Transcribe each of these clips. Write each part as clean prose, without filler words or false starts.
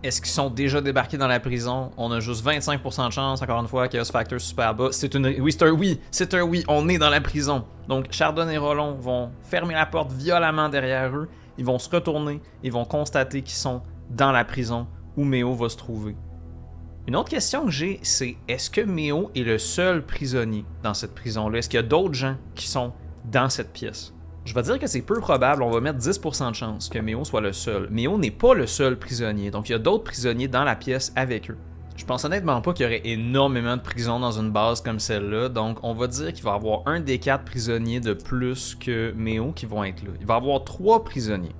Est-ce qu'ils sont déjà débarqués dans la prison? On a juste 25% de chance, encore une fois, Chaos Factor super bas. C'est un oui, on est dans la prison. Donc Chardon et Rollon vont fermer la porte violemment derrière eux, ils vont se retourner, ils vont constater qu'ils sont dans la prison où Méo va se trouver. Une autre question que j'ai, c'est est-ce que Méo est le seul prisonnier dans cette prison-là? Est-ce qu'il y a d'autres gens qui sont dans cette pièce? Je vais dire que c'est peu probable, on va mettre 10% de chance que Méo soit le seul. Méo n'est pas le seul prisonnier, donc il y a d'autres prisonniers dans la pièce avec eux. Je pense honnêtement pas qu'il y aurait énormément de prisons dans une base comme celle-là, donc on va dire qu'il va y avoir un des 4 prisonniers de plus que Méo qui vont être là. Il va y avoir 3 prisonniers.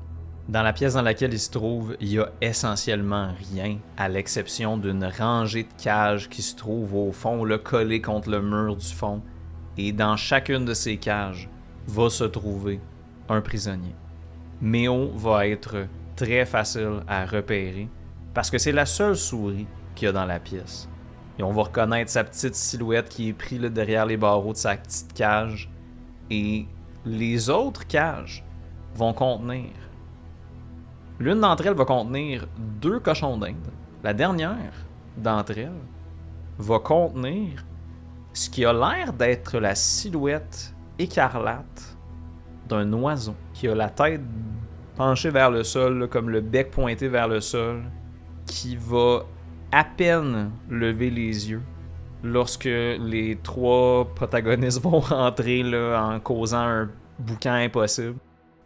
Dans la pièce dans laquelle il se trouve, il y a essentiellement rien, à l'exception d'une rangée de cages qui se trouve au fond, là, collée contre le mur du fond. Et dans chacune de ces cages va se trouver un prisonnier. Méo va être très facile à repérer, parce que c'est la seule souris qu'il y a dans la pièce. Et on va reconnaître sa petite silhouette qui est prise là, derrière les barreaux de sa petite cage. Et les autres cages vont contenir... L'une d'entre elles va contenir 2 cochons d'Inde. La dernière d'entre elles va contenir ce qui a l'air d'être la silhouette écarlate d'un oiseau qui a la tête penchée vers le sol, là, comme le bec pointé vers le sol, qui va à peine lever les yeux lorsque les 3 protagonistes vont rentrer là, en causant un boucan impossible.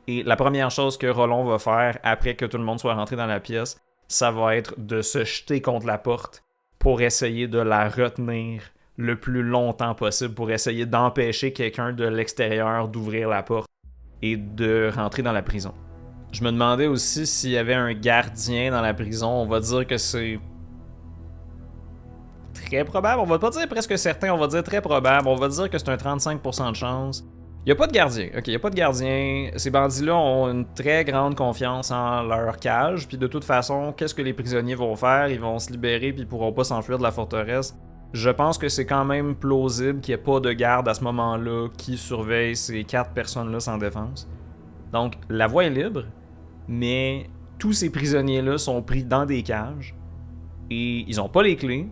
Et la première chose que Rollon va faire après que tout le monde soit rentré dans la pièce, ça va être de se jeter contre la porte pour essayer de la retenir le plus longtemps possible, pour essayer d'empêcher quelqu'un de l'extérieur d'ouvrir la porte et de rentrer dans la prison. Je me demandais aussi s'il y avait un gardien dans la prison. On va dire que c'est très probable. On va pas dire presque certain, on va dire très probable. On va dire que c'est un 35% de chance. Il n'y a pas de gardien. Ok, il n'y a pas de gardien. Ces bandits-là ont une très grande confiance en leur cage. Puis de toute façon, qu'est-ce que les prisonniers vont faire? Ils vont se libérer puis ils pourront pas s'enfuir de la forteresse. Je pense que c'est quand même plausible qu'il n'y ait pas de garde à ce moment-là qui surveille ces 4 personnes-là sans défense. Donc, la voie est libre, mais tous ces prisonniers-là sont pris dans des cages et ils n'ont pas les clés.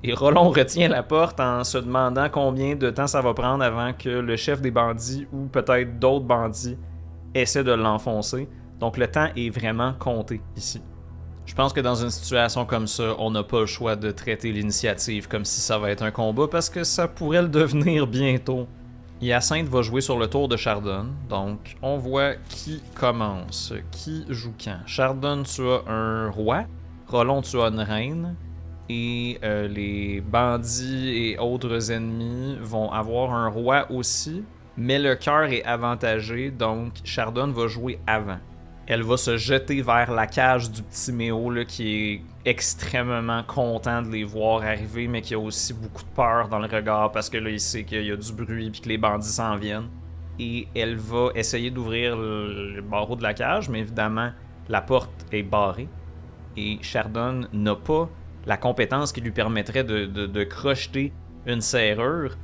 Et Rollon retient la porte en se demandant combien de temps ça va prendre avant que le chef des bandits ou peut-être d'autres bandits essaient de l'enfoncer. Donc le temps est vraiment compté ici. Je pense que dans une situation comme ça, on n'a pas le choix de traiter l'initiative comme si ça va être un combat parce que ça pourrait le devenir bientôt. Hyacinthe va jouer sur le tour de Chardon, donc on voit qui commence, qui joue quand. Chardon, tu as un roi, Rollon, tu as une reine, et les bandits et autres ennemis vont avoir un roi aussi, mais le cœur est avantagé, donc Chardon va jouer avant. Elle va se jeter vers la cage du petit Méo là, qui est extrêmement content de les voir arriver, mais qui a aussi beaucoup de peur dans le regard parce que là il sait qu'il y a du bruit et que les bandits s'en viennent. Et elle va essayer d'ouvrir le barreau de la cage, mais évidemment la porte est barrée. Et Chardon n'a pas la compétence qui lui permettrait de crocheter une serrure.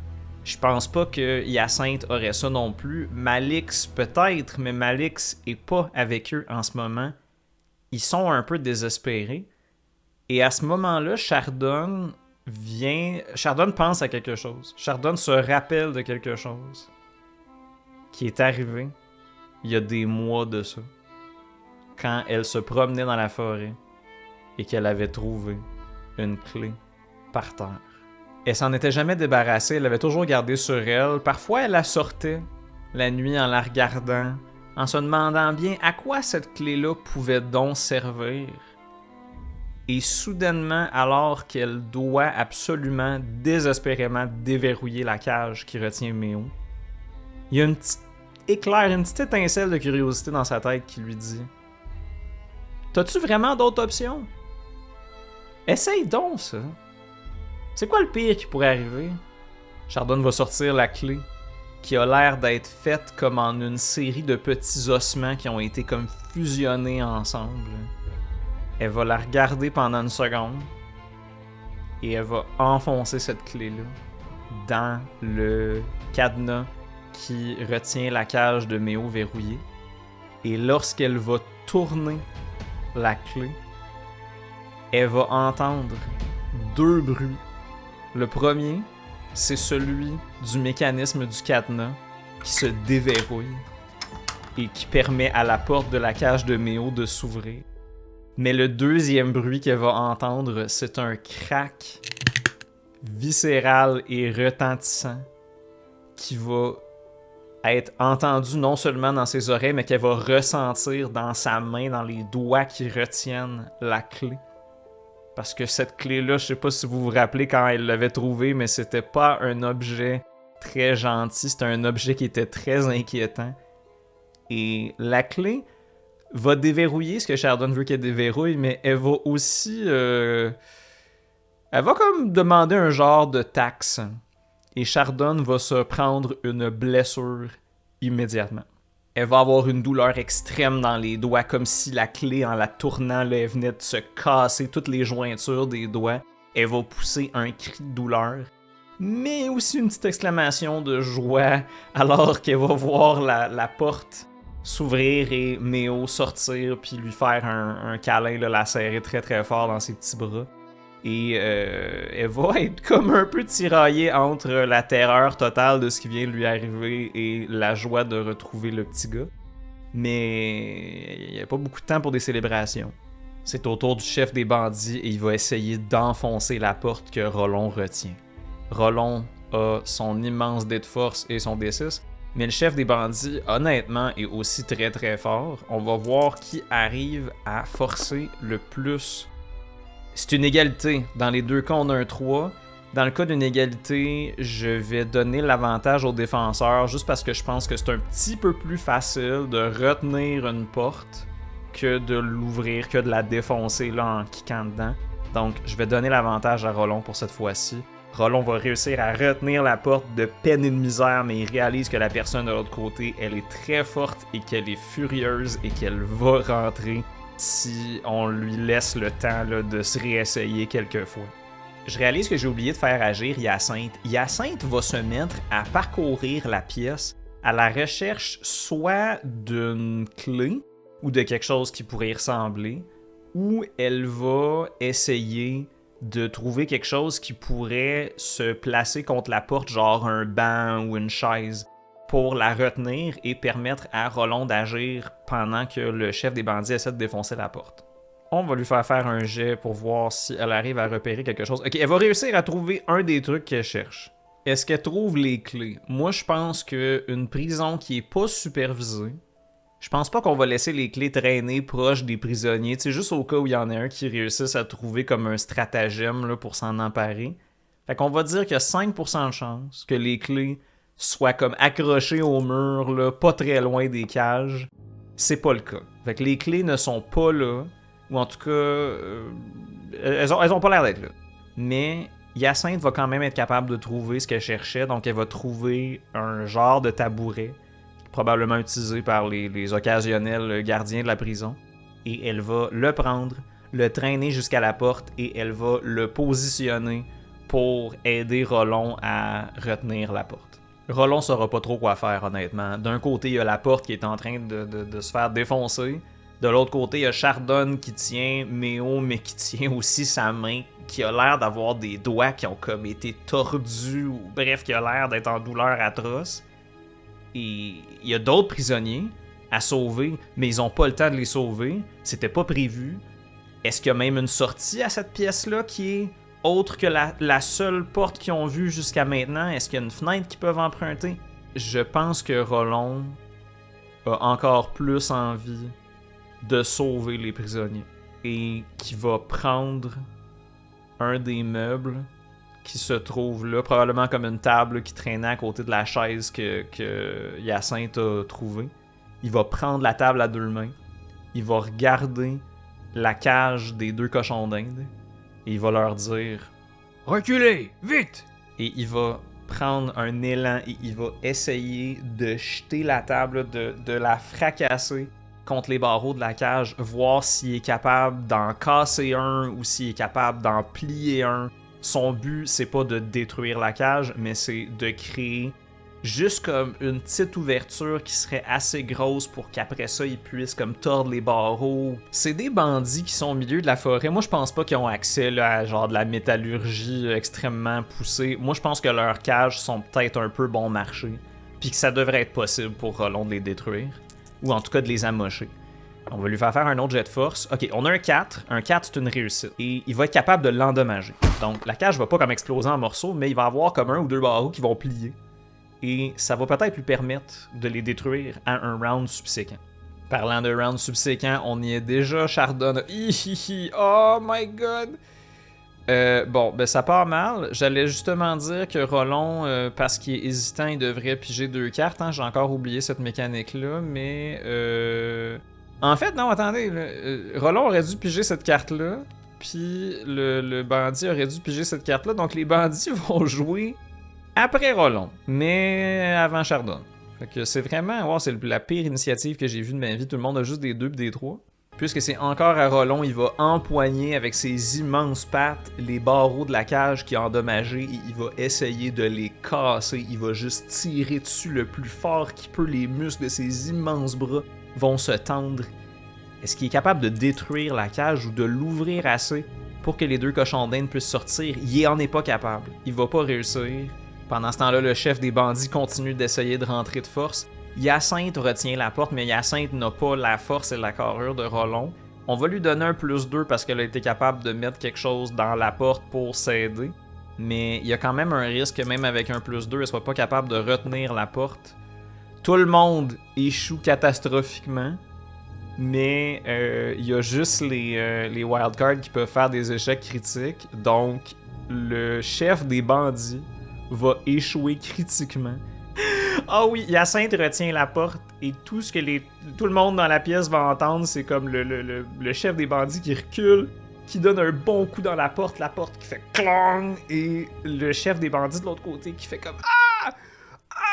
Je pense pas que Hyacinthe aurait ça non plus. Malix peut-être, mais Malix est pas avec eux en ce moment. Ils sont un peu désespérés. Et à ce moment-là, Chardon pense à quelque chose. Chardon se rappelle de quelque chose qui est arrivé il y a des mois de ça. Quand elle se promenait dans la forêt et qu'elle avait trouvé une clé par terre. Elle s'en était jamais débarrassée, elle l'avait toujours gardée sur elle. Parfois, elle la sortait la nuit en la regardant, en se demandant bien à quoi cette clé-là pouvait donc servir. Et soudainement, alors qu'elle doit absolument, désespérément déverrouiller la cage qui retient Méo, il y a une petite éclair, une petite étincelle de curiosité dans sa tête qui lui dit « T'as-tu vraiment d'autres options? Essaye donc ça. C'est quoi le pire qui pourrait arriver? » Chardon va sortir la clé, qui a l'air d'être faite comme en une série de petits ossements qui ont été comme fusionnés ensemble. Elle va la regarder pendant une seconde et elle va enfoncer cette clé-là dans le cadenas qui retient la cage de Méo verrouillée. Et lorsqu'elle va tourner la clé, elle va entendre deux bruits. Le premier, c'est celui du mécanisme du cadenas qui se déverrouille et qui permet à la porte de la cage de Méo de s'ouvrir. Mais le deuxième bruit qu'elle va entendre, c'est un crack viscéral et retentissant qui va être entendu non seulement dans ses oreilles, mais qu'elle va ressentir dans sa main, dans les doigts qui retiennent la clé. Parce que cette clé-là, je sais pas si vous vous rappelez quand elle l'avait trouvée, mais c'était pas un objet très gentil, c'était un objet qui était très inquiétant. Et la clé va déverrouiller ce que Chardon veut qu'elle déverrouille, mais elle va aussi... elle va comme demander un genre de taxe. Et Chardon va se prendre une blessure immédiatement. Elle va avoir une douleur extrême dans les doigts, comme si la clé, en la tournant, là, elle venait de se casser toutes les jointures des doigts. Elle va pousser un cri de douleur, mais aussi une petite exclamation de joie, alors qu'elle va voir la porte s'ouvrir et Méo sortir, puis lui faire un câlin, là, la serrer très très fort dans ses petits bras. Et elle va être comme un peu tiraillée entre la terreur totale de ce qui vient de lui arriver et la joie de retrouver le petit gars. Mais il n'y a pas beaucoup de temps pour des célébrations. C'est au tour du chef des bandits et il va essayer d'enfoncer la porte que Rollon retient. Rollon a son immense dé de force et son D6, mais le chef des bandits, honnêtement, est aussi très très fort. On va voir qui arrive à forcer le plus. C'est une égalité. Dans les deux cas, on a un 3. Dans le cas d'une égalité, je vais donner l'avantage aux défenseurs juste parce que je pense que c'est un petit peu plus facile de retenir une porte que de l'ouvrir, que de la défoncer là en kickant dedans. Donc, je vais donner l'avantage à Rollon pour cette fois-ci. Rollon va réussir à retenir la porte de peine et de misère, mais il réalise que la personne de l'autre côté, elle est très forte et qu'elle est furieuse et qu'elle va rentrer si on lui laisse le temps là, de se réessayer quelques fois. Je réalise que j'ai oublié de faire agir Hyacinthe. Hyacinthe va se mettre à parcourir la pièce à la recherche soit d'une clé ou de quelque chose qui pourrait y ressembler, ou elle va essayer de trouver quelque chose qui pourrait se placer contre la porte, genre un banc ou une chaise, pour la retenir et permettre à Rollon d'agir pendant que le chef des bandits essaie de défoncer la porte. On va lui faire un jet pour voir si elle arrive à repérer quelque chose. Ok, elle va réussir à trouver un des trucs qu'elle cherche. Est-ce qu'elle trouve les clés? Moi, je pense qu'une prison qui est pas supervisée, je pense pas qu'on va laisser les clés traîner proches des prisonniers, tu sais, juste au cas où il y en a un qui réussisse à trouver comme un stratagème là, pour s'en emparer. Fait qu'on va dire qu'il y a 5% de chance que les clés soient comme accrochées au mur, là, pas très loin des cages. C'est pas le cas. Fait que les clés ne sont pas là, ou en tout cas, elles ont pas l'air d'être là. Mais Hyacinthe va quand même être capable de trouver ce qu'elle cherchait, donc elle va trouver un genre de tabouret, probablement utilisé par les occasionnels gardiens de la prison, et elle va le prendre, le traîner jusqu'à la porte, et elle va le positionner pour aider Rollon à retenir la porte. Rollon saura pas trop quoi faire, honnêtement. D'un côté, il y a la porte qui est en train de se faire défoncer. De l'autre côté, il y a Chardon qui tient Méo, mais qui tient aussi sa main, qui a l'air d'avoir des doigts qui ont comme été tordus, ou bref, qui a l'air d'être en douleur atroce. Et il y a d'autres prisonniers à sauver, mais ils n'ont pas le temps de les sauver. C'était pas prévu. Est-ce qu'il y a même une sortie à cette pièce-là qui est autre que la seule porte qu'ils ont vue jusqu'à maintenant? Est-ce qu'il y a une fenêtre qu'ils peuvent emprunter? Je pense que Rollon a encore plus envie de sauver les prisonniers et qui va prendre un des meubles qui se trouve là, probablement comme une table qui traînait à côté de la chaise que Hyacinthe a trouvée. Il va prendre la table à deux mains, il va regarder la cage des deux cochons d'Inde et il va leur dire « Reculez, vite! » Et il va prendre un élan et il va essayer de jeter la table, de la fracasser contre les barreaux de la cage, voir s'il est capable d'en casser un ou s'il est capable d'en plier un. Son but, c'est pas de détruire la cage, mais c'est de créer juste comme une petite ouverture qui serait assez grosse pour qu'après ça, ils puissent comme tordre les barreaux. C'est des bandits qui sont au milieu de la forêt. Moi, je pense pas qu'ils ont accès là, à genre de la métallurgie extrêmement poussée. Moi, je pense que leurs cages sont peut-être un peu bon marché. Puis que ça devrait être possible pour Rollon de les détruire. Ou en tout cas de les amocher. On va lui faire un autre jet de force. Ok, on a un 4. Un 4, c'est une réussite. Et il va être capable de l'endommager. Donc, la cage va pas comme exploser en morceaux, mais il va avoir comme un ou deux barreaux qui vont plier. Et ça va peut-être lui permettre de les détruire à un round subséquent. Parlant de round subséquent, on y est déjà, Chardon. Oh my god! Bon, ben ça part mal. J'allais justement dire que Rollon, parce qu'il est hésitant, il devrait piger 2 cartes. Hein. J'ai encore oublié cette mécanique-là, mais... En fait, non, attendez. Rollon aurait dû piger cette carte-là, puis le bandit aurait dû piger cette carte-là. Donc les bandits vont jouer après Rollon, mais avant Chardon. Fait que c'est vraiment... Wow, c'est la pire initiative que j'ai vue de ma vie. Tout le monde a juste des 2 et des 3. Puisque c'est encore à Rollon, il va empoigner avec ses immenses pattes les barreaux de la cage qui a endommagé et il va essayer de les casser. Il va juste tirer dessus le plus fort qu'il peut. Les muscles de ses immenses bras vont se tendre. Est-ce qu'il est capable de détruire la cage ou de l'ouvrir assez pour que les 2 cochons d'Inde puissent sortir? Il en est pas capable. Il va pas réussir. Pendant ce temps-là, le chef des bandits continue d'essayer de rentrer de force. Hyacinthe retient la porte, mais Hyacinthe n'a pas la force et la carrure de Rollon. On va lui donner un +2 parce qu'elle a été capable de mettre quelque chose dans la porte pour s'aider. Mais il y a quand même un risque que même avec un +2, elle soit pas capable de retenir la porte. Tout le monde échoue catastrophiquement. Mais il y a juste les wildcards qui peuvent faire des échecs critiques. Donc, le chef des bandits va échouer critiquement. Ah oui, Hyacinthe retient la porte et tout ce que tout le monde dans la pièce va entendre, c'est comme le chef des bandits qui recule, qui donne un bon coup dans la porte qui fait clang, et le chef des bandits de l'autre côté qui fait comme ah!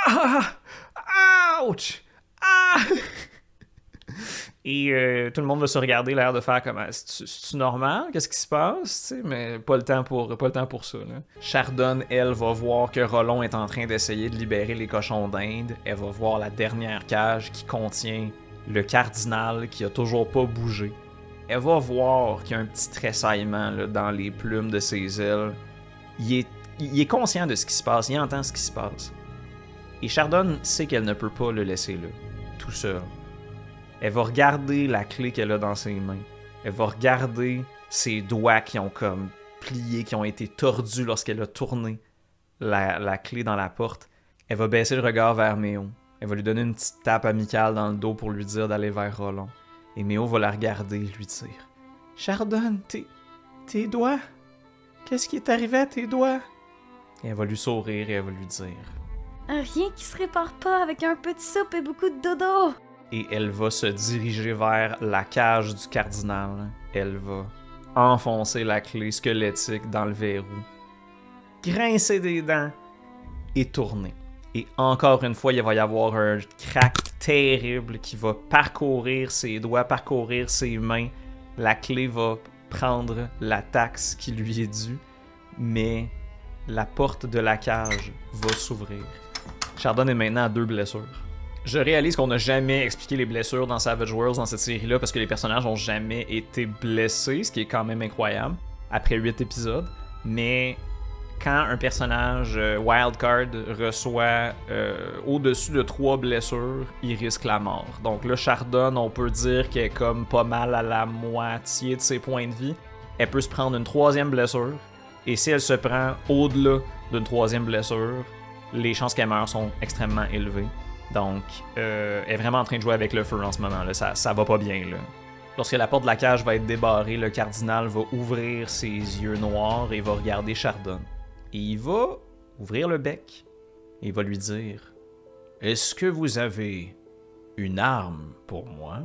Ah! Ouch! Ah! Et tout le monde va se regarder, l'air de faire comme c'est-tu normal? Qu'est-ce qui se passe? T'sais, mais pas le temps pour ça. Là. Chardon, elle, va voir que Rollon est en train d'essayer de libérer les cochons d'Inde. Elle va voir la dernière cage qui contient le cardinal qui a toujours pas bougé. Elle va voir qu'il y a un petit tressaillement là, dans les plumes de ses ailes. Il est conscient de ce qui se passe, il entend ce qui se passe. Et Chardon sait qu'elle ne peut pas le laisser là, tout seul. Elle va regarder la clé qu'elle a dans ses mains. Elle va regarder ses doigts qui ont comme plié, qui ont été tordus lorsqu'elle a tourné la clé dans la porte. Elle va baisser le regard vers Méo. Elle va lui donner une petite tape amicale dans le dos pour lui dire d'aller vers Rollon. Et Méo va la regarder et lui dire « Chardon, tes doigts? Qu'est-ce qui est arrivé à tes doigts? » Et elle va lui sourire et elle va lui dire « Rien qui se répare pas avec un peu de soupe et beaucoup de dodo. » Et elle va se diriger vers la cage du cardinal. Elle va enfoncer la clé squelettique dans le verrou, grincer des dents et tourner. Et encore une fois, il va y avoir un crack terrible qui va parcourir ses doigts, parcourir ses mains. La clé va prendre la taxe qui lui est due, mais la porte de la cage va s'ouvrir. Chardon est maintenant à 2 blessures. Je réalise qu'on n'a jamais expliqué les blessures dans Savage Worlds dans cette série-là parce que les personnages n'ont jamais été blessés, ce qui est quand même incroyable, après 8 épisodes. Mais quand un personnage wildcard reçoit au-dessus de 3 blessures, il risque la mort. Donc là, Chardon, on peut dire qu'elle est comme pas mal à la moitié de ses points de vie. Elle peut se prendre une 3e blessure, et si elle se prend au-delà d'une 3e blessure, les chances qu'elle meure sont extrêmement élevées. Donc, elle est vraiment en train de jouer avec le feu en ce moment. Là. Ça va pas bien. Là. Lorsque la porte de la cage va être débarrée, le cardinal va ouvrir ses yeux noirs et va regarder Chardon. Et il va ouvrir le bec et il va lui dire « Est-ce que vous avez une arme pour moi? »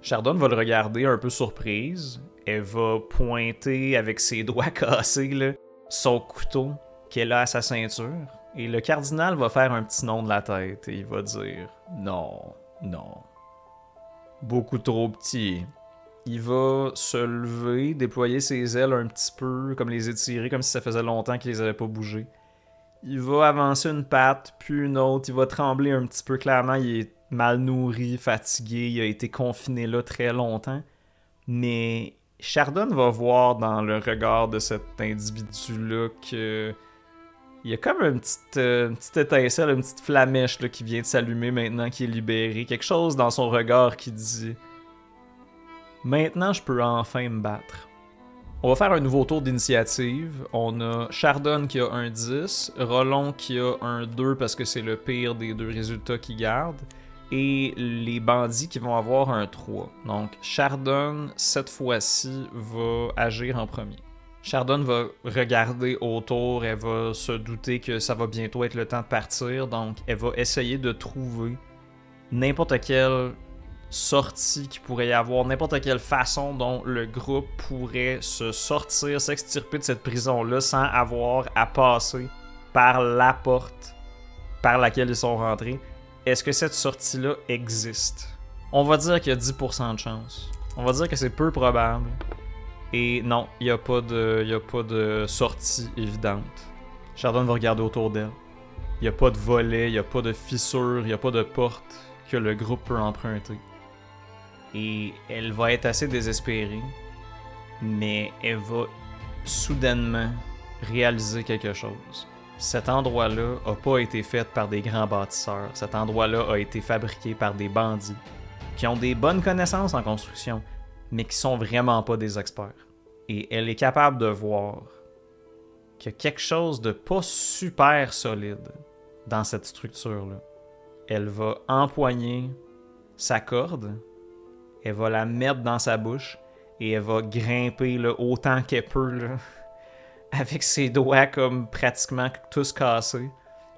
Chardon va le regarder un peu surprise. Elle va pointer avec ses doigts cassés là, son couteau qu'elle a à sa ceinture. Et le cardinal va faire un petit nom de la tête et il va dire « Non, non. Beaucoup trop petit. » Il va se lever, déployer ses ailes un petit peu, comme les étirer, comme si ça faisait longtemps qu'il les avait pas bougées. Il va avancer une patte, puis une autre. Il va trembler un petit peu. Clairement, il est mal nourri, fatigué. Il a été confiné là très longtemps. Mais Chardon va voir dans le regard de cet individu-là que... Il y a comme une petite étincelle, une petite flamèche là, qui vient de s'allumer maintenant qu'il est libéré. Quelque chose dans son regard qui dit « Maintenant, je peux enfin me battre. » On va faire un nouveau tour d'initiative. On a Chardon qui a un 10, Rollon qui a un 2 parce que c'est le pire des deux résultats qu'il garde, et les bandits qui vont avoir un 3. Donc Chardon, cette fois-ci, va agir en premier. Chardon va regarder autour, elle va se douter que ça va bientôt être le temps de partir, donc elle va essayer de trouver n'importe quelle sortie qu'il pourrait y avoir, n'importe quelle façon dont le groupe pourrait se sortir, s'extirper de cette prison-là sans avoir à passer par la porte par laquelle ils sont rentrés. Est-ce que cette sortie-là existe? On va dire qu'il y a 10% de chance. On va dire que c'est peu probable. Et non, il n'y a pas de sortie évidente. Chardon va regarder autour d'elle. Il n'y a pas de volet, il n'y a pas de fissure, il n'y a pas de porte que le groupe peut emprunter. Et elle va être assez désespérée, mais elle va soudainement réaliser quelque chose. Cet endroit-là n'a pas été fait par des grands bâtisseurs. Cet endroit-là a été fabriqué par des bandits qui ont des bonnes connaissances en construction, mais qui sont vraiment pas des experts. Et elle est capable de voir qu'il y a quelque chose de pas super solide dans cette structure-là. Elle va empoigner sa corde, elle va la mettre dans sa bouche et elle va grimper là, autant qu'elle peut, là, avec ses doigts comme pratiquement tous cassés,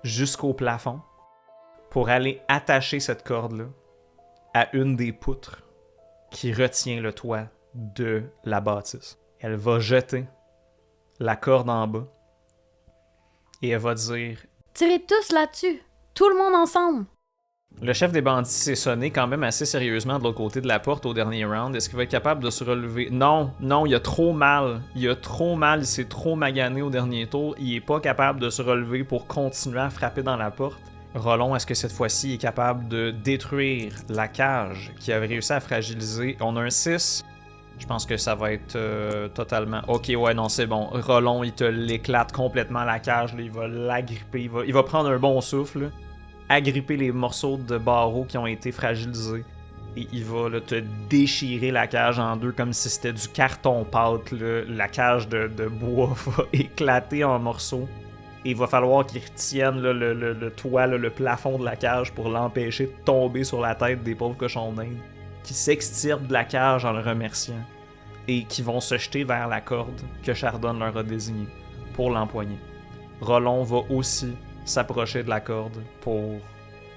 jusqu'au plafond, pour aller attacher cette corde-là à une des poutres qui retient le toit de la bâtisse. Elle va jeter la corde en bas et elle va dire « Tirez tous là-dessus! Tout le monde ensemble! » Le chef des bandits s'est sonné quand même assez sérieusement de l'autre côté de la porte au dernier round. Est-ce qu'il va être capable de se relever? Non, il a trop mal. Il s'est trop magané au dernier tour. Il est pas capable de se relever pour continuer à frapper dans la porte. Rollon, est-ce que cette fois-ci il est capable de détruire la cage qui avait réussi à fragiliser? On a un 6. Je pense que ça va être totalement... Ok, ouais, non, c'est bon. Rollon, il te l'éclate complètement la cage. Là. Il va l'agripper. Il va prendre un bon souffle. Là. Agripper les morceaux de barreaux qui ont été fragilisés. Et il va là, te déchirer la cage en deux comme si c'était du carton-pâte. La cage de bois va éclater en morceaux. Et il va falloir qu'il retienne là, le toit, là, le plafond de la cage pour l'empêcher de tomber sur la tête des pauvres cochons d'Inde. Qui s'extirpent de la cage en le remerciant. Et qui vont se jeter vers la corde que Chardon leur a désignée pour l'empoigner. Rollon va aussi s'approcher de la corde pour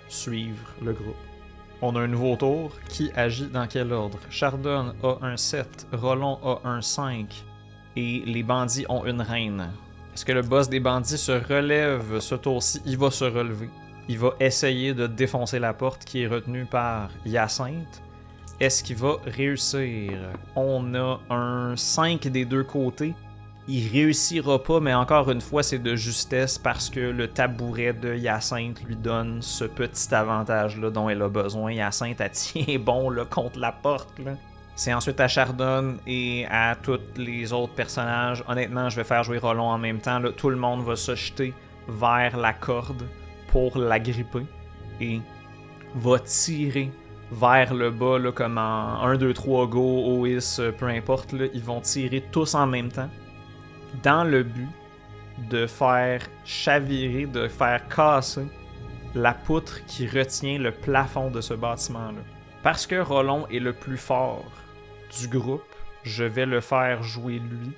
suivre le groupe. On a un nouveau tour. Qui agit dans quel ordre? Chardon a un 7, Rollon a un 5 et les bandits ont une reine. Est-ce que le boss des bandits se relève ce tour-ci? Il va se relever. Il va essayer de défoncer la porte qui est retenue par Hyacinthe. Est-ce qu'il va réussir? On a un 5 des deux côtés. Il réussira pas, mais encore une fois, c'est de justesse parce que le tabouret de Hyacinthe lui donne ce petit avantage-là dont elle a besoin. Hyacinthe, elle tient bon là, contre la porte. Là. C'est ensuite à Chardon et à tous les autres personnages. Honnêtement, je vais faire jouer Rollon en même temps. Là. Tout le monde va se jeter vers la corde pour l'agripper et va tirer vers le bas, là, comme en 1, 2, 3, go, OIS, peu importe. Là. Ils vont tirer tous en même temps. Dans le but de faire chavirer, de faire casser la poutre qui retient le plafond de ce bâtiment-là. Parce que Rollon est le plus fort du groupe, je vais le faire jouer lui,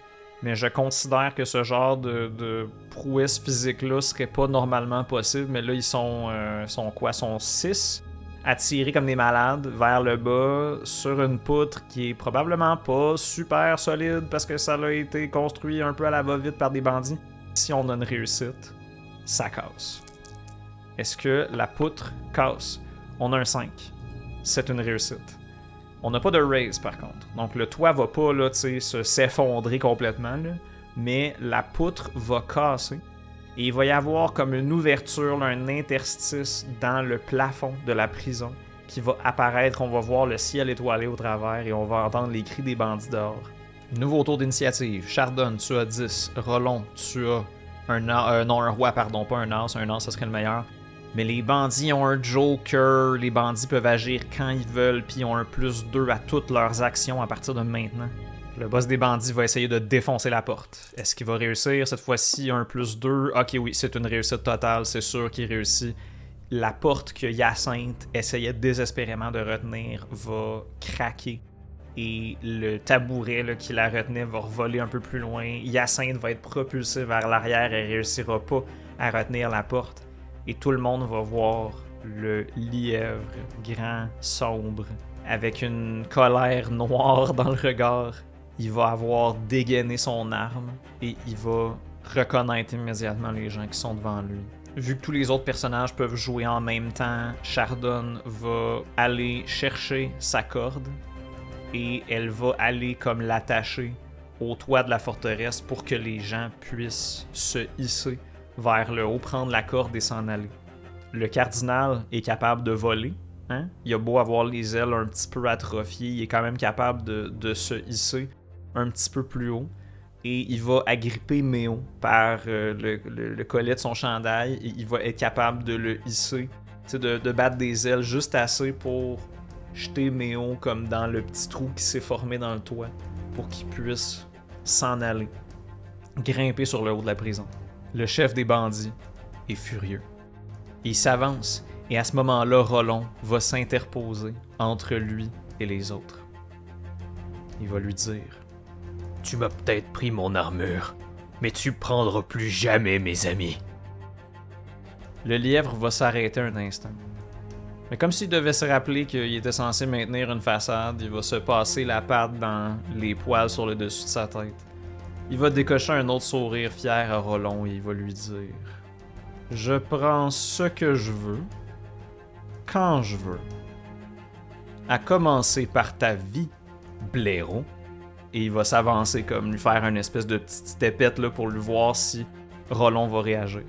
mais je considère que ce genre de prouesse physique-là serait pas normalement possible, mais là, ils sont 6 à tirer comme des malades vers le bas sur une poutre qui est probablement pas super solide parce que ça a été construit un peu à la va-vite par des bandits. Si on a une réussite, ça casse. Est-ce que la poutre casse? On a un 5. C'est une réussite. On n'a pas de raise par contre. Donc le toit va pas là, s'effondrer complètement, là, mais la poutre va casser Et il va y avoir comme une ouverture, là, un interstice dans le plafond de la prison qui va apparaître. On va voir le ciel étoilé au travers et on va entendre les cris des bandits dehors. Nouveau tour d'initiative. Chardon, tu as 10. Rollon, tu as un roi, pardon, pas un as, ça serait le meilleur. Mais les bandits ont un joker, les bandits peuvent agir quand ils veulent, puis ils ont un +2 à toutes leurs actions à partir de maintenant. Le boss des bandits va essayer de défoncer la porte. Est-ce qu'il va réussir cette fois-ci? Un +2. Ok, oui, c'est une réussite totale, c'est sûr qu'il réussit. La porte que Hyacinthe essayait désespérément de retenir va craquer. Et le tabouret là, qui la retenait va voler un peu plus loin. Hyacinthe va être propulsé vers l'arrière et réussira pas à retenir la porte. Et tout le monde va voir le lièvre grand, sombre, avec une colère noire dans le regard. Il va avoir dégainé son arme et il va reconnaître immédiatement les gens qui sont devant lui. Vu que tous les autres personnages peuvent jouer en même temps, Chardon va aller chercher sa corde et elle va aller comme l'attacher au toit de la forteresse pour que les gens puissent se hisser vers le haut, prendre la corde et s'en aller. Le cardinal est capable de voler. Hein? Il a beau avoir les ailes un petit peu atrophiées, il est quand même capable de se hisser un petit peu plus haut. Et il va agripper Méo par le collet de son chandail. Et il va être capable de le hisser, de battre des ailes juste assez pour jeter Méo comme dans le petit trou qui s'est formé dans le toit pour qu'il puisse s'en aller, grimper sur le haut de la prison. Le chef des bandits est furieux. Il s'avance et à ce moment-là, Rollon va s'interposer entre lui et les autres. Il va lui dire: Tu m'as peut-être pris mon armure, mais tu prendras plus jamais mes amis. Le lièvre va s'arrêter un instant. Mais comme s'il devait se rappeler qu'il était censé maintenir une façade, il va se passer la patte dans les poils sur le dessus de sa tête. Il va décocher un autre sourire fier à Rollon et il va lui dire: Je prends ce que je veux, quand je veux. À commencer par ta vie, blaireau. Et il va s'avancer comme lui faire une espèce de petite tépette là, pour lui voir si Rollon va réagir.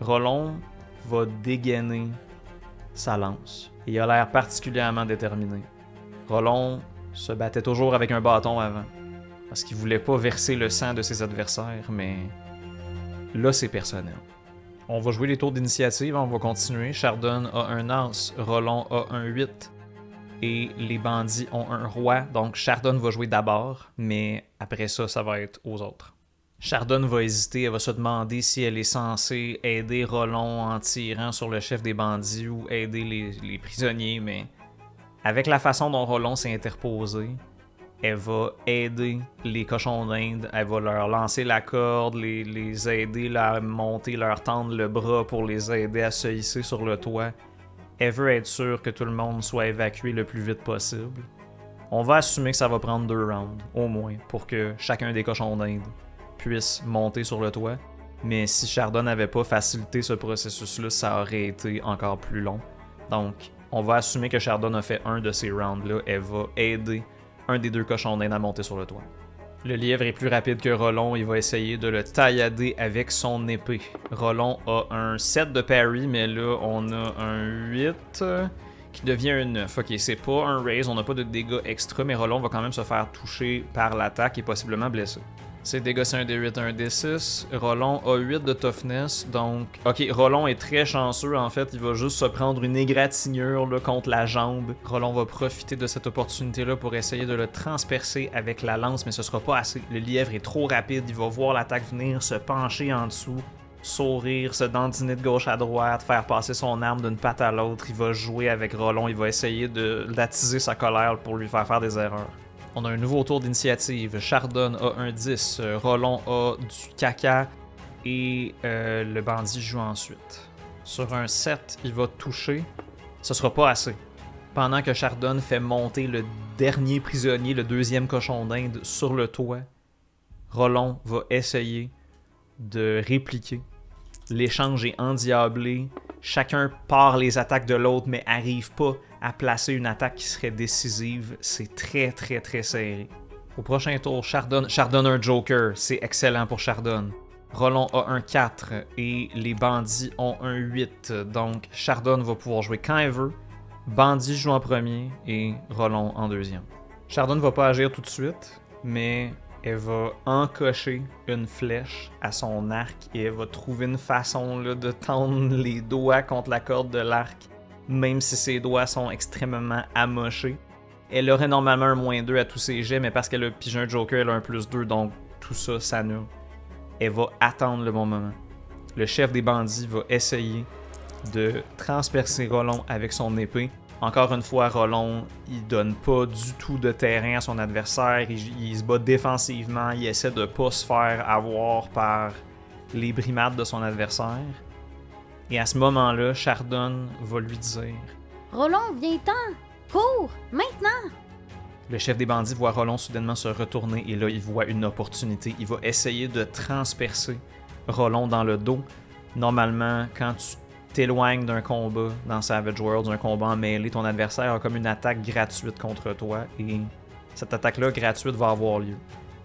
Rollon va dégainer sa lance. Et il a l'air particulièrement déterminé. Rollon se battait toujours avec un bâton avant, parce qu'il voulait pas verser le sang de ses adversaires, mais là c'est personnel. On va jouer les tours d'initiative, on va continuer. Chardon a un as, Rollon a un 8. Et les bandits ont un roi, donc Chardon va jouer d'abord, mais après ça, ça va être aux autres. Chardon va hésiter, elle va se demander si elle est censée aider Rollon en tirant sur le chef des bandits ou aider les prisonniers, mais avec la façon dont Rollon s'est interposé, elle va aider les cochons d'Inde, elle va leur lancer la corde, les aider là, à monter, leur tendre le bras pour les aider à se hisser sur le toit. Elle veut être sûre que tout le monde soit évacué le plus vite possible. On va assumer que ça va prendre 2 rounds, au moins, pour que chacun des cochons d'Inde puisse monter sur le toit. Mais si Chardon n'avait pas facilité ce processus-là, ça aurait été encore plus long. Donc, on va assumer que Chardon a fait un de ces rounds-là. Elle va aider un des 2 cochons d'Inde à monter sur le toit. Le lièvre est plus rapide que Rollon, il va essayer de le taillader avec son épée. Rollon a un 7 de parry, mais là on a un 8 qui devient un 9. Ok, c'est pas un raise, on n'a pas de dégâts extra, mais Rollon va quand même se faire toucher par l'attaque et possiblement blessé. Ses dégâts, c'est un D8, un D6. Rollon a 8 de toughness, donc... Ok, Rollon est très chanceux, en fait, il va juste se prendre une égratignure là, contre la jambe. Rollon va profiter de cette opportunité-là pour essayer de le transpercer avec la lance, mais ce sera pas assez. Le lièvre est trop rapide, il va voir l'attaque venir, se pencher en dessous, sourire, se dandiner de gauche à droite, faire passer son arme d'une patte à l'autre. Il va jouer avec Rollon, il va essayer d'attiser sa colère pour lui faire des erreurs. On a un nouveau tour d'initiative. Chardon a un 10, Rollon a du caca et le bandit joue ensuite. Sur un 7, il va toucher. Ce sera pas assez. Pendant que Chardon fait monter le dernier prisonnier, le 2e cochon d'Inde, sur le toit, Rollon va essayer de répliquer. L'échange est endiablé. Chacun part les attaques de l'autre, mais arrive pas à placer une attaque qui serait décisive. C'est très, très serré. Au prochain tour, Chardon a un Joker. C'est excellent pour Chardon. Rollon a un 4 et les bandits ont un 8. Donc, Chardonne va pouvoir jouer quand elle veut. Bandit joue en premier et Rollon en deuxième. Chardonne va pas agir tout de suite, mais elle va encocher une flèche à son arc et elle va trouver une façon là, de tendre les doigts contre la corde de l'arc, même si ses doigts sont extrêmement amochés. Elle aurait normalement un -2 à tous ses jets, mais parce qu'elle a pigé un Joker, elle a un +2, donc tout ça s'annule. Elle va attendre le bon moment. Le chef des bandits va essayer de transpercer Rollon avec son épée. Encore une fois, Rollon, il donne pas du tout de terrain à son adversaire. Il se bat défensivement. Il essaie de pas se faire avoir par les brimades de son adversaire. Et à ce moment-là, Chardonne va lui dire Rollon, viens-t'en! Cours! Maintenant! Le chef des bandits voit Rollon soudainement se retourner et là, il voit une opportunité. Il va essayer de transpercer Rollon dans le dos. Normalement, quand tu t'éloignes d'un combat dans Savage Worlds, un combat en mêlée, ton adversaire a comme une attaque gratuite contre toi et cette attaque-là gratuite va avoir lieu.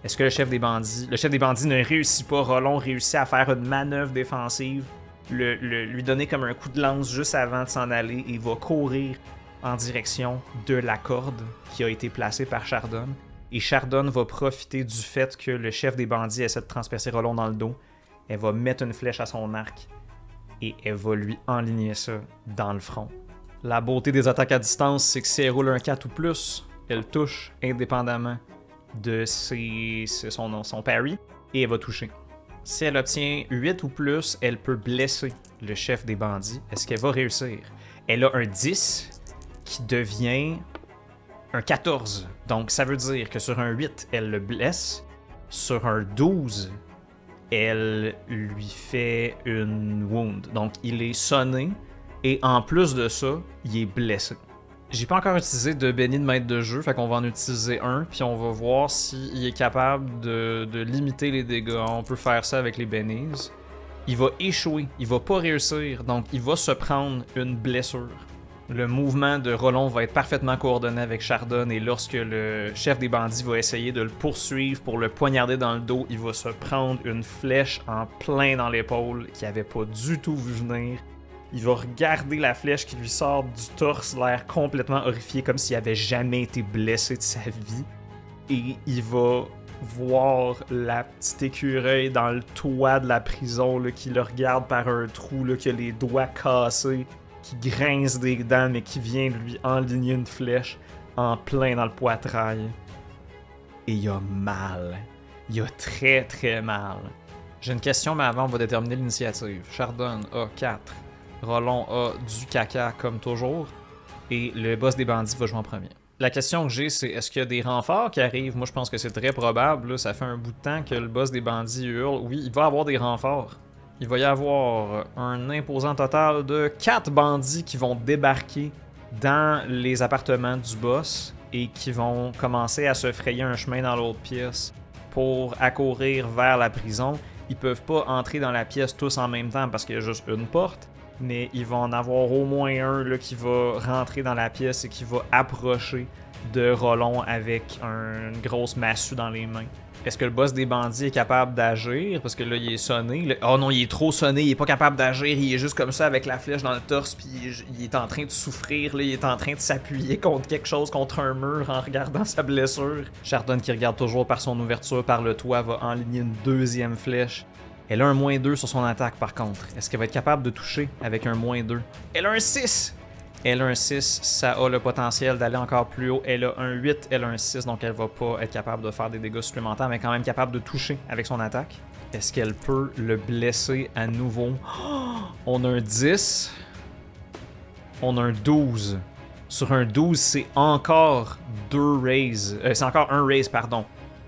Est-ce que le chef des bandits ne réussit pas? Rollon réussit à faire une manœuvre défensive, lui donner comme un coup de lance juste avant de s'en aller et va courir en direction de la corde qui a été placée par Chardonne. Et Chardonne va profiter du fait que le chef des bandits essaie de transpercer Rollon dans le dos. Elle va mettre une flèche à son arc et elle va lui enligner ça dans le front. La beauté des attaques à distance, c'est que si elle roule un 4 ou plus, elle touche indépendamment de son parry et elle va toucher. Si elle obtient 8 ou plus, elle peut blesser le chef des bandits. Est-ce qu'elle va réussir? Elle a un 10 qui devient un 14. Donc ça veut dire que sur un 8, elle le blesse. Sur un 12, elle lui fait une wound. Donc il est sonné et en plus de ça, il est blessé. J'ai pas encore utilisé de béni de maître de jeu, fait qu'on va en utiliser un, puis on va voir s'il est capable de limiter les dégâts. On peut faire ça avec les bénis. Il va échouer, il va pas réussir, donc il va se prendre une blessure. Le mouvement de Rollon va être parfaitement coordonné avec Chardonne et lorsque le chef des bandits va essayer de le poursuivre pour le poignarder dans le dos, il va se prendre une flèche en plein dans l'épaule qu'il avait pas du tout vu venir. Il va regarder la flèche qui lui sort du torse, l'air complètement horrifié, comme s'il avait jamais été blessé de sa vie. Et il va voir la petite écureuil dans le toit de la prison là, qui le regarde par un trou, là, qui a les doigts cassés, qui grince des dents, mais qui vient lui enligner une flèche en plein dans le poitrail. Et il a mal. Il a très très mal. J'ai une question, mais avant, on va déterminer l'initiative. Chardonne a 4. Rollon a du caca comme toujours. Et le boss des bandits va jouer en premier. La question que j'ai, c'est est-ce qu'il y a des renforts qui arrivent? Moi, je pense que c'est très probable. Là. Ça fait un bout de temps que le boss des bandits hurle. Oui, il va avoir des renforts. Il va y avoir un imposant total de 4 bandits qui vont débarquer dans les appartements du boss et qui vont commencer à se frayer un chemin dans l'autre pièce pour accourir vers la prison. Ils peuvent pas entrer dans la pièce tous en même temps parce qu'il y a juste une porte, mais il va en avoir au moins un là, qui va rentrer dans la pièce et qui va approcher de Rollon avec une grosse massue dans les mains. Est-ce que le boss des bandits est capable d'agir? Parce que là, il est sonné. Oh non, il est trop sonné, il est pas capable d'agir. Il est juste comme ça avec la flèche dans le torse, puis il est en train de souffrir. Là, il est en train de s'appuyer contre quelque chose, contre un mur, en regardant sa blessure. Chardonne, qui regarde toujours par son ouverture par le toit, va enligner une deuxième flèche. Elle a un -2 sur son attaque, par contre. Est-ce qu'elle va être capable de toucher avec un -2? Elle a un 6! Elle a un 6, ça a le potentiel d'aller encore plus haut. Elle a un 8, elle a un 6, donc elle va pas être capable de faire des dégâts supplémentaires, mais quand même capable de toucher avec son attaque. Est-ce qu'elle peut le blesser à nouveau? Oh, on a un 10. On a un 12. Sur un 12, c'est encore 2 raises. C'est encore un raise, pardon.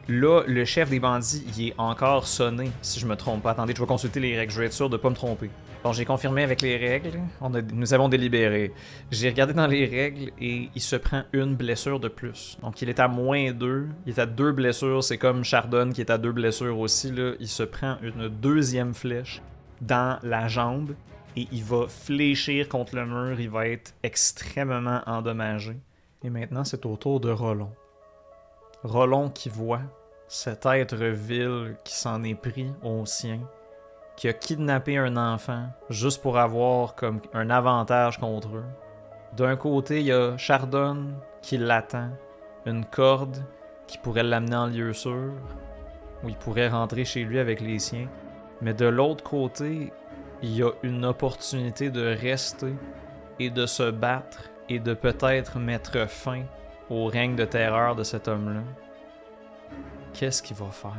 Là, le chef des bandits, il est encore sonné, si je me trompe pas. Attendez, je vais consulter les règles, je vais être sûr de pas me tromper. Bon, j'ai confirmé avec les règles, nous avons délibéré. J'ai regardé dans les règles et il se prend une blessure de plus. Donc il est à -2, il est à 2 blessures, c'est comme Chardonne qui est à 2 blessures aussi. Là. Il se prend une deuxième flèche dans la jambe et il va fléchir contre le mur, il va être extrêmement endommagé. Et maintenant, c'est au tour de Rollon. Rollon qui voit cet être vil qui s'en est pris au sien qui a kidnappé un enfant juste pour avoir comme un avantage contre eux. D'un côté, il y a Chardon qui l'attend, une corde qui pourrait l'amener en lieu sûr, où il pourrait rentrer chez lui avec les siens. Mais de l'autre côté, il y a une opportunité de rester et de se battre et de peut-être mettre fin au règne de terreur de cet homme-là. Qu'est-ce qu'il va faire?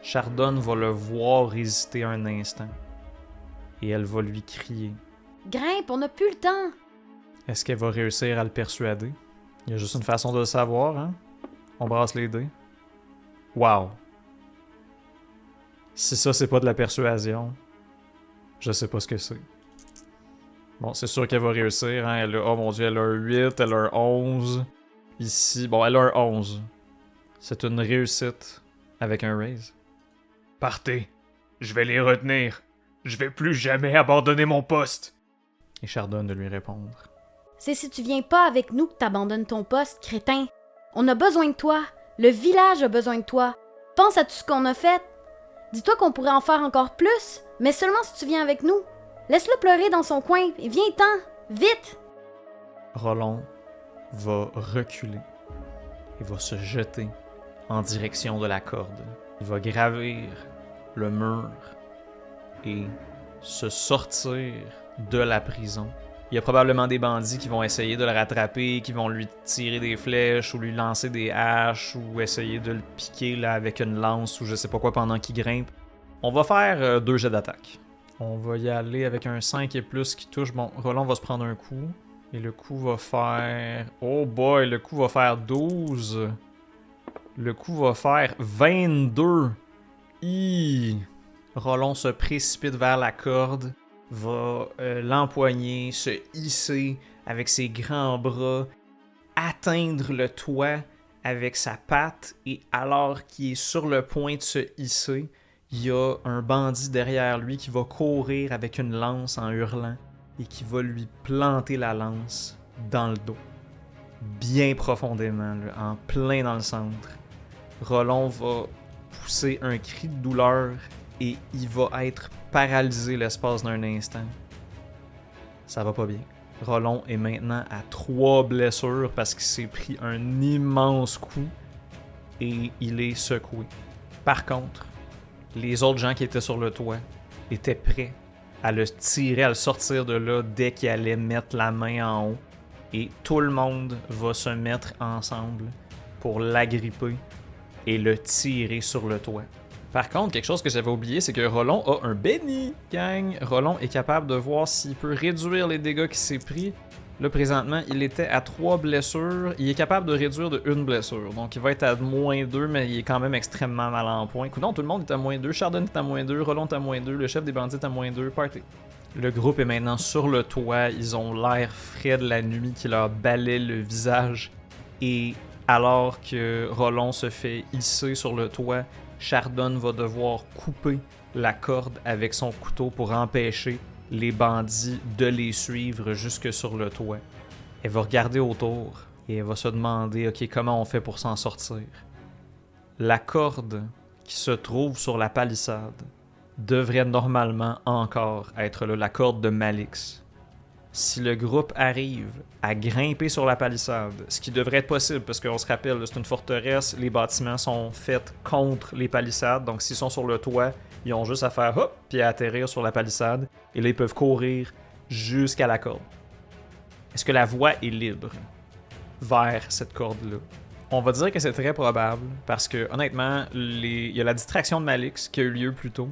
Chardon va le voir hésiter un instant et elle va lui crier. Grimpe, on n'a plus le temps! Est-ce qu'elle va réussir à le persuader? Il y a juste une façon de le savoir, hein? On brasse les dés. Wow! Si ça, c'est pas de la persuasion, je sais pas ce que c'est. Bon, c'est sûr qu'elle va réussir, hein? Elle a, oh mon dieu, elle a un 8, elle a un 11. Ici, bon, elle a un 11. C'est une réussite avec un raise. Partez. Je vais les retenir. Je vais plus jamais abandonner mon poste. Et Chardon de lui répondre. C'est si tu viens pas avec nous que t'abandonnes ton poste, crétin. On a besoin de toi. Le village a besoin de toi. Pense à tout ce qu'on a fait. Dis-toi qu'on pourrait en faire encore plus, mais seulement si tu viens avec nous. Laisse-le pleurer dans son coin et viens-t'en. Vite! Rollon va reculer et va se jeter en direction de la corde. Il va gravir le mur et se sortir de la prison. Il y a probablement des bandits qui vont essayer de le rattraper, qui vont lui tirer des flèches ou lui lancer des haches ou essayer de le piquer là, avec une lance ou je sais pas quoi pendant qu'il grimpe. On va faire 2 jets d'attaque. On va y aller avec un 5 et plus qui touche. Bon, Rollon va se prendre un coup. Et le coup va faire... Oh boy, le coup va faire 12. Le coup va faire 22. Rollon se précipite vers la corde, va l'empoigner, se hisser avec ses grands bras, atteindre le toit avec sa patte, et alors qu'il est sur le point de se hisser, il y a un bandit derrière lui qui va courir avec une lance en hurlant et qui va lui planter la lance dans le dos, bien profondément, là, en plein dans le centre. Rollon va pousser un cri de douleur et il va être paralysé l'espace d'un instant. Ça va pas bien. Rollon est maintenant à 3 blessures parce qu'il s'est pris un immense coup et il est secoué. Par contre, les autres gens qui étaient sur le toit étaient prêts à le tirer, à le sortir de là dès qu'il allait mettre la main en haut. Et tout le monde va se mettre ensemble pour l'agripper et le tirer sur le toit. Par contre, quelque chose que j'avais oublié, c'est que Rollon a un béni, gang. Rollon est capable de voir s'il peut réduire les dégâts qu'il s'est pris. Là, présentement, il était à 3 blessures. Il est capable de réduire de 1 blessure. Donc, il va être à -2, mais il est quand même extrêmement mal en point. Coudonc, tout le monde est à -2. Chardon est à -2. Rollon est à -2. Le chef des bandits est à -2. Party. Le groupe est maintenant sur le toit. Ils ont l'air frais de la nuit qui leur balaie le visage. Et alors que Rollon se fait hisser sur le toit, Chardon va devoir couper la corde avec son couteau pour empêcher les bandits de les suivre jusque sur le toit. Elle va regarder autour et elle va se demander, ok, comment on fait pour s'en sortir? La corde qui se trouve sur la palissade devrait normalement encore être là, la corde de Malix. Si le groupe arrive à grimper sur la palissade, ce qui devrait être possible, parce qu'on se rappelle, c'est une forteresse, les bâtiments sont faits contre les palissades, donc s'ils sont sur le toit, ils ont juste à faire hop, puis à atterrir sur la palissade, et là ils peuvent courir jusqu'à la corde. Est-ce que la voie est libre vers cette corde-là? On va dire que c'est très probable, parce que honnêtement, il y a la distraction de Malix qui a eu lieu plus tôt,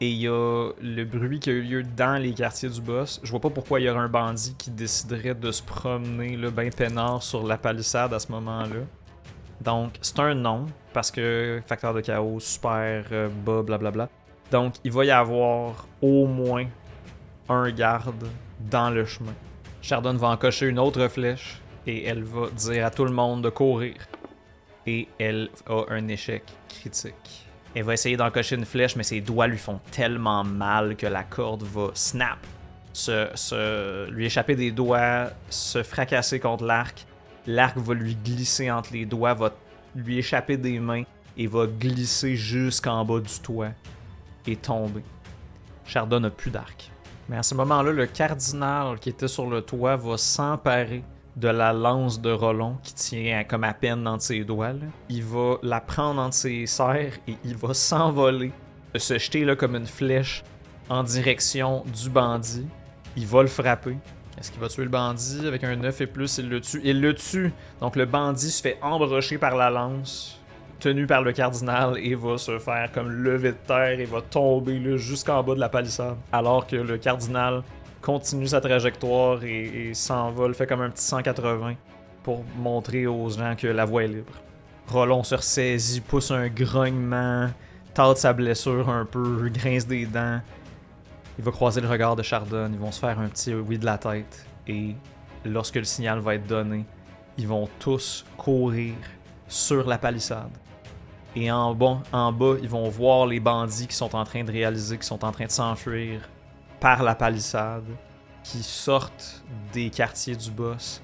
et il y a le bruit qui a eu lieu dans les quartiers du boss. Je vois pas pourquoi il y aurait un bandit qui déciderait de se promener là, ben peinard sur la palissade à ce moment-là. Donc, c'est un non, parce que facteur de chaos, super bas, blablabla. Donc, il va y avoir au moins un garde dans le chemin. Chardon va encocher une autre flèche, et elle va dire à tout le monde de courir. Et elle a un échec critique. Elle va essayer d'encocher une flèche, mais ses doigts lui font tellement mal que la corde va snap, lui échapper des doigts, se fracasser contre l'arc. L'arc va lui glisser entre les doigts, va lui échapper des mains et va glisser jusqu'en bas du toit et tomber. Chardon n'a plus d'arc. Mais à ce moment-là, le cardinal qui était sur le toit va s'emparer de la lance de Rollon qui tient comme à peine dans ses doigts. Là. Il va la prendre entre ses serres et il va s'envoler, se jeter là, comme une flèche en direction du bandit. Il va le frapper. Est-ce qu'il va tuer le bandit avec un 9 et plus? Il le tue. Il le tue. Donc le bandit se fait embrocher par la lance, tenu par le cardinal, et va se faire comme lever de terre et va tomber là, jusqu'en bas de la palissade. Alors que le cardinal continue sa trajectoire et s'envole, fait comme un petit 180 pour montrer aux gens que la voie est libre. Rollon se ressaisit, pousse un grognement, tâte sa blessure un peu, grince des dents. Il va croiser le regard de Chardon, ils vont se faire un petit oui de la tête, et lorsque le signal va être donné, ils vont tous courir sur la palissade. Et en bas, ils vont voir les bandits qui sont en train de réaliser, qui sont en train de s'enfuir par la palissade, qui sortent des quartiers du boss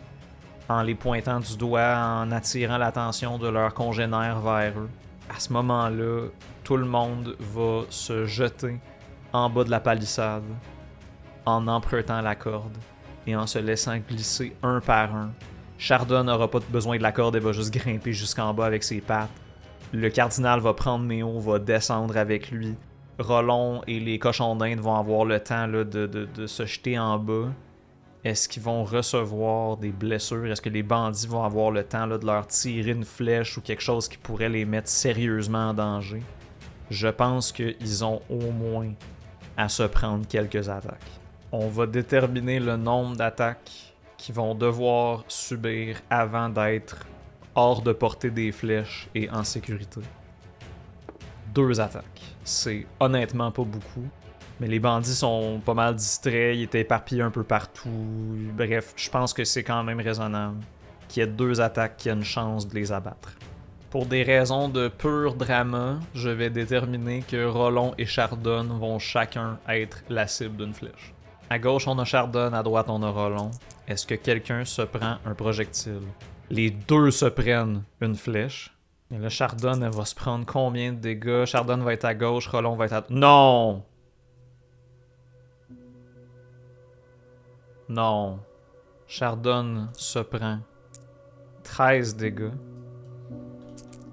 en les pointant du doigt, en attirant l'attention de leurs congénères vers eux. À ce moment-là, tout le monde va se jeter en bas de la palissade en empruntant la corde et en se laissant glisser un par un. Chardon n'aura pas besoin de la corde, elle va juste grimper jusqu'en bas avec ses pattes. Le cardinal va prendre Méo, va descendre avec lui. Rollon et les cochons d'Inde vont avoir le temps là, de se jeter en bas. Est-ce qu'ils vont recevoir des blessures? Est-ce que les bandits vont avoir le temps là, de leur tirer une flèche ou quelque chose qui pourrait les mettre sérieusement en danger? Je pense qu'ils ont au moins à se prendre quelques attaques. On va déterminer le nombre d'attaques qu'ils vont devoir subir avant d'être hors de portée des flèches et en sécurité. 2 attaques. C'est honnêtement pas beaucoup, mais les bandits sont pas mal distraits, ils étaient éparpillés un peu partout. Bref, je pense que c'est quand même raisonnable qu'il y ait 2 attaques qui aient une chance de les abattre. Pour des raisons de pur drama, je vais déterminer que Rollon et Chardon vont chacun être la cible d'une flèche. À gauche, on a Chardon, à droite, on a Rollon. Est-ce que quelqu'un se prend un projectile? Les 2 se prennent une flèche. Et là, Chardon, elle va se prendre combien de dégâts? Chardon va être à gauche, Rollon va être à... Non! Non. Chardon se prend 13 dégâts.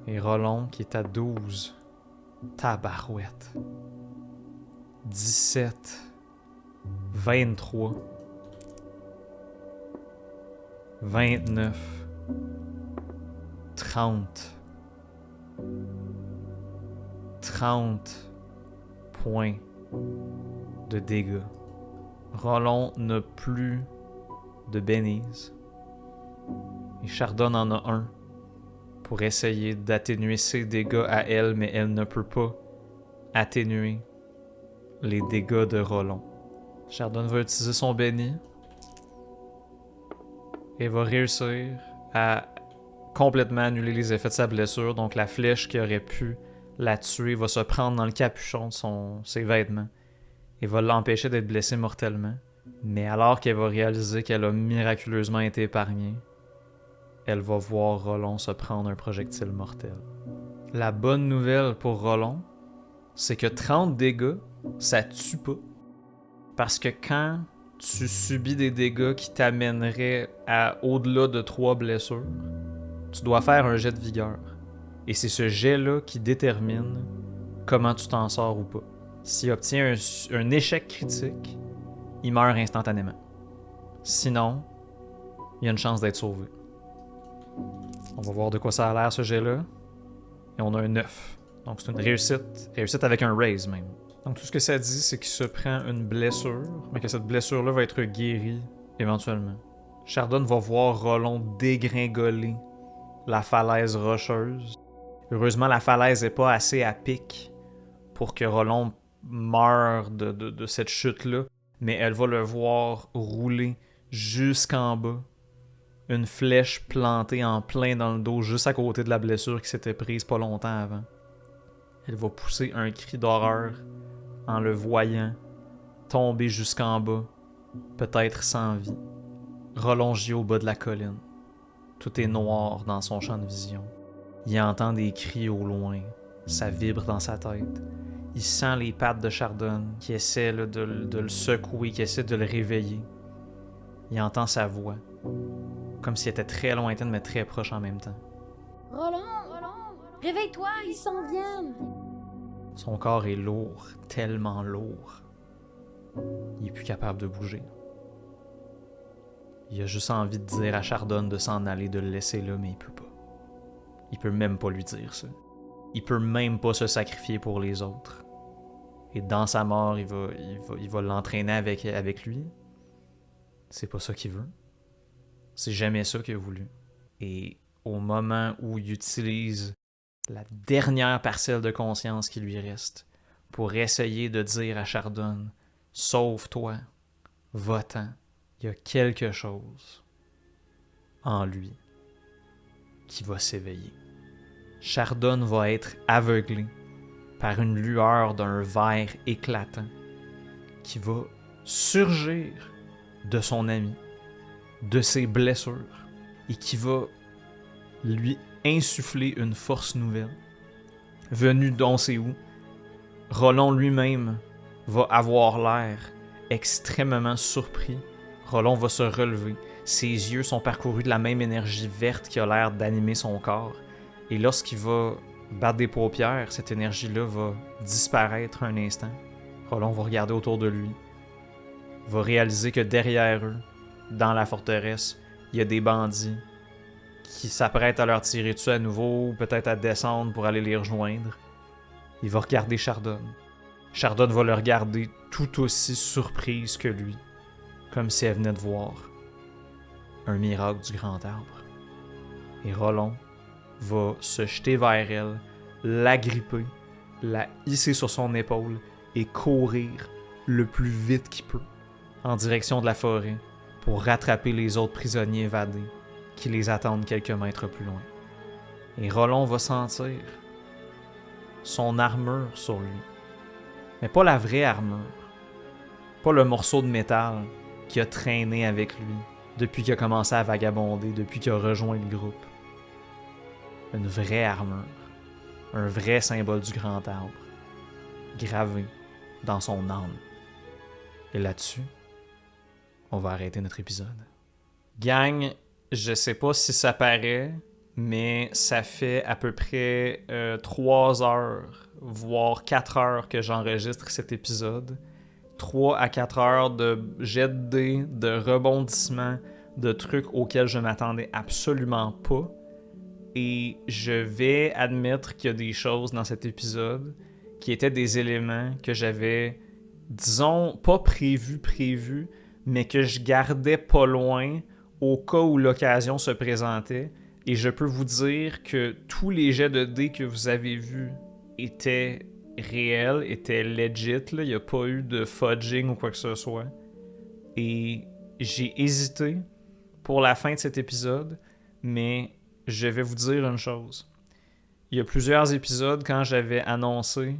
Et Rollon qui est à 12. Tabarouette. 17. 23. 29. 30. 30 points de dégâts. Rollon n'a plus de bénise. Et Chardon en a un pour essayer d'atténuer ses dégâts à elle, mais elle ne peut pas atténuer les dégâts de Rollon. Chardon va utiliser son béni et va réussir à complètement annuler les effets de sa blessure. Donc la flèche qui aurait pu la tuer va se prendre dans le capuchon de ses vêtements et va l'empêcher d'être blessée mortellement. Mais alors qu'elle va réaliser qu'elle a miraculeusement été épargnée, elle va voir Rollon se prendre un projectile mortel. La bonne nouvelle pour Rollon, c'est que 30 dégâts, ça tue pas. Parce que quand tu subis des dégâts qui t'amèneraient à au-delà de 3 blessures, tu dois faire un jet de vigueur. Et c'est ce jet-là qui détermine comment tu t'en sors ou pas. S'il obtient un échec critique, il meurt instantanément. Sinon, il y a une chance d'être sauvé. On va voir de quoi ça a l'air ce jet-là. Et on a un 9. Donc c'est une réussite. Réussite avec un raise même. Donc tout ce que ça dit, c'est qu'il se prend une blessure, mais que cette blessure-là va être guérie éventuellement. Chardon va voir Rollon dégringoler la falaise rocheuse. Heureusement, la falaise n'est pas assez à pic pour que Rollon meure de cette chute-là, mais elle va le voir rouler jusqu'en bas. Une flèche plantée en plein dans le dos, juste à côté de la blessure qui s'était prise pas longtemps avant. Elle va pousser un cri d'horreur en le voyant tomber jusqu'en bas, peut-être sans vie, relongé au bas de la colline. Tout est noir dans son champ de vision. Il entend des cris au loin, ça vibre dans sa tête. Il sent les pattes de Chardon qui essaient là, de le secouer, qui essaient de le réveiller. Il entend sa voix, comme si elle était très lointaine mais très proche en même temps. Roland, réveille-toi, ils s'en viennent. Son corps est lourd, tellement lourd. Il est plus capable de bouger. Il a juste envie de dire à Chardon de s'en aller, de le laisser là, mais il peut pas. Il peut même pas lui dire ça. Il peut même pas se sacrifier pour les autres. Et dans sa mort, il va l'entraîner avec lui. C'est pas ça qu'il veut. C'est jamais ça qu'il a voulu. Et au moment où il utilise la dernière parcelle de conscience qui lui reste pour essayer de dire à Chardon « Sauve-toi, va-t'en », il y a quelque chose en lui qui va s'éveiller. Chardon va être aveuglé par une lueur d'un vert éclatant qui va surgir de son ami, de ses blessures, et qui va lui insuffler une force nouvelle, venue d'on sait où. Roland lui-même va avoir l'air extrêmement surpris. Roland va se relever. Ses yeux sont parcourus de la même énergie verte qui a l'air d'animer son corps. Et lorsqu'il va battre des paupières, cette énergie-là va disparaître un instant. Roland va regarder autour de lui, va réaliser que derrière eux, dans la forteresse, il y a des bandits qui s'apprêtent à leur tirer dessus à nouveau, ou peut-être à descendre pour aller les rejoindre. Il va regarder Chardon. Chardon va le regarder tout aussi surprise que lui, comme si elle venait de voir un miracle du grand arbre. Et Roland va se jeter vers elle, l'agripper, la hisser sur son épaule et courir le plus vite qu'il peut en direction de la forêt pour rattraper les autres prisonniers évadés qui les attendent quelques mètres plus loin. Et Roland va sentir son armure sur lui. Mais pas la vraie armure. Pas le morceau de métal qui a traîné avec lui depuis qu'il a commencé à vagabonder, depuis qu'il a rejoint le groupe. Une vraie armure. Un vrai symbole du grand arbre. Gravé dans son âme. Et là-dessus, on va arrêter notre épisode. Gang, je sais pas si ça paraît, mais ça fait à peu près 3 heures, voire 4 heures que j'enregistre cet épisode. 3 à 4 heures de jet de dés, de rebondissements, de trucs auxquels je m'attendais absolument pas. Et je vais admettre qu'il y a des choses dans cet épisode qui étaient des éléments que j'avais, disons, pas prévus, mais que je gardais pas loin au cas où l'occasion se présentait. Et je peux vous dire que tous les jets de dés que vous avez vus étaient réels, étaient legit. Il n'y a pas eu de fudging ou quoi que ce soit. Et j'ai hésité pour la fin de cet épisode, mais je vais vous dire une chose. Il y a plusieurs épisodes quand j'avais annoncé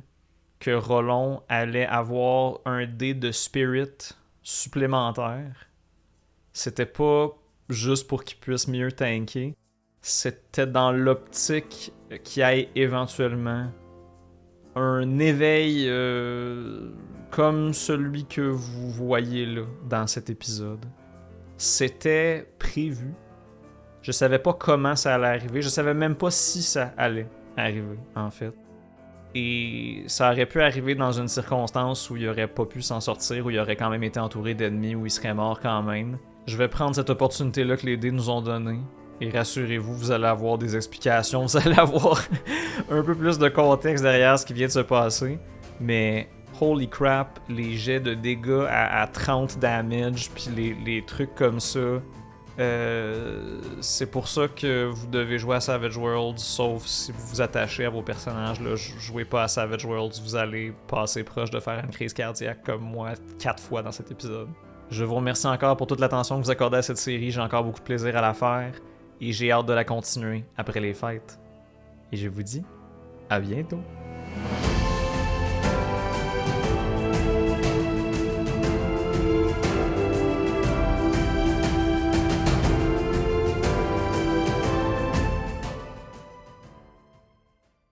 que Roland allait avoir un dé de spirit supplémentaire. C'était pas juste pour qu'il puisse mieux tanker. C'était dans l'optique qu'il y ait éventuellement un éveil comme celui que vous voyez là dans cet épisode. C'était prévu. Je savais pas comment ça allait arriver. Je savais même pas si ça allait arriver, en fait. Et ça aurait pu arriver dans une circonstance où il aurait pas pu s'en sortir, où il aurait quand même été entouré d'ennemis, où il serait mort quand même. Je vais prendre cette opportunité-là que les dés nous ont donnée. Et rassurez-vous, vous allez avoir des explications, vous allez avoir un peu plus de contexte derrière ce qui vient de se passer. Mais holy crap, les jets de dégâts à 30 damage, puis les trucs comme ça, c'est pour ça que vous devez jouer à Savage Worlds, sauf si vous vous attachez à vos personnages. Là, jouez pas à Savage Worlds, vous allez passer proche de faire une crise cardiaque comme moi 4 fois dans cet épisode. Je vous remercie encore pour toute l'attention que vous accordez à cette série, j'ai encore beaucoup de plaisir à la faire. Et j'ai hâte de la continuer après les fêtes. Et je vous dis à bientôt.